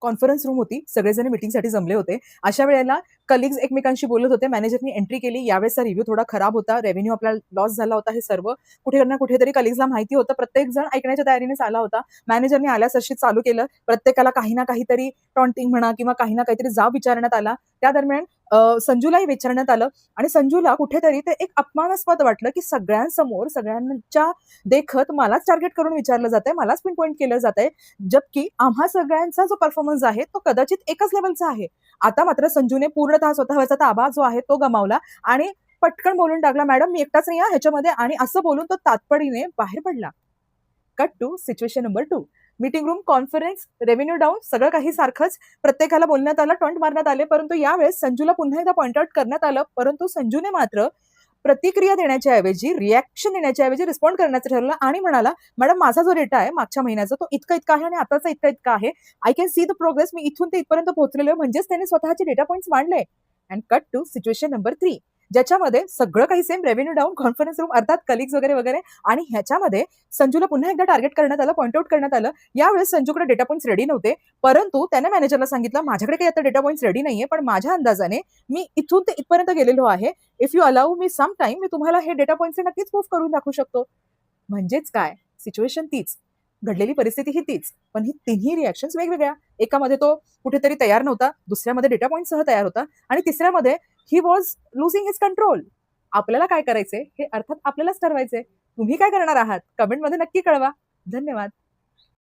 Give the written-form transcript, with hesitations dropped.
Conference room होती, सगळेजण मीटिंगसाठी जमले होते. अशा वेळेला कलिग्स एकमेकांशी बोलत होते. मॅनेजरनी एंट्री केली. यावेळेसचा रिव्ह्यू थोडा खराब होता. रेव्हेन्यू आपला लॉस झाला होता हे सर्व कुठे ना कुठेतरी कलिग्सला माहिती होतं. प्रत्येक जण ऐकण्याच्या तयारीनेच आला होता. मॅनेजरनी आल्यासरशी चालू केलं. प्रत्येकाला काही ना काहीतरी टॉन्टिंग म्हणा किंवा काही ना काहीतरी जाब विचारण्यात आला. त्या दरम्यान संजूलाही विचारण्यात आलं आणि संजूला कुठेतरी ते एक अपमानास्पद वाटलं, की सगळ्यांसमोर सगळ्यांच्या देखत मलाच टार्गेट करून विचारलं जातंय, मलाच पिन पॉइंट केलं जातंय. जबकि आम्हा सगळ्यांचा जो परफॉर्मन्स आहे तो कदाचित एकच लेवलचा आहे. आता मात्र संजूने पूर्णतः स्वतःवरचा ताबा जो आहे तो गमावला आणि पटकन बोलून टाकला, "मॅडम मी एकटाच नाही ह्याच्यामध्ये" आणि असं बोलून तो तात्पडीने बाहेर पडला. Cut to situation number 2. Meeting room, conference, revenue down सगळं काही सारखंच. प्रत्येकाला बोलण्यात आलं, टॉन्ट मारण्यात आले. परंतु यावेळेस संजूला पुन्हा एकदा पॉइंट आउट करण्यात आलं. परंतु संजूने मात्र प्रतिक्रिया देण्याच्या ऐवजी, रिएक्शन देण्याच्या ऐवजी रिस्पॉन्ड करण्याचं ठरवलं आणि म्हणाला, "मॅडम माझा जो डेटा आहे मागच्या महिन्याचा तो इतका-इतका आहे आणि आताचा इतका-इतका आहे. I can see the progress. मी इथून ते इथपर्यंत पोहोचलेलो आहे." म्हणजेच त्याने स्वतःचे डेटा पॉइंट्स मांडले. And cut to situation number 3, ज्याच्यामध्ये सगळं काही same, revenue down, conference room अर्थात कलिग्स वगैरे वगैरे. आणि ह्याच्यामध्ये संजूला पुन्हा एकदा टार्गेट करण्यात आलं, पॉइंट आउट करण्यात आलं. यावेळेस संजूकडे डेटा पॉइंट्स रेडी नव्हते. परंतु त्याने मॅनेजरला सांगितलं, "माझ्याकडे काही आता डेटा पॉइंट्स रेडी नाहीये, पण माझ्या अंदाजाने मी इथून ते इथपर्यंत गेलेलो आहे. इफ यू अलाउ मी सम टाइम, मी तुम्हाला हे डेटा पॉइंट्स नक्कीच प्रूव्ह करून दाखवू शकतो." म्हणजेच काय, सिच्युएशन तीच, घडलेली परिस्थिती ही तीच, पण ही तिन्ही रिएक्शन्स वेगवेगळ्या. एकामध्ये तो कुठेतरी तयार नव्हता, दुसऱ्यामध्ये डेटा पॉइंटसह तयार होता आणि तिसऱ्यामध्ये he was losing his control. आपल्याला काय करायचंय हे अर्थात आपल्यालाच ठरवायचंय. तुम्ही काय करणार आहात? कमेंटमध्ये नक्की कळवा. धन्यवाद.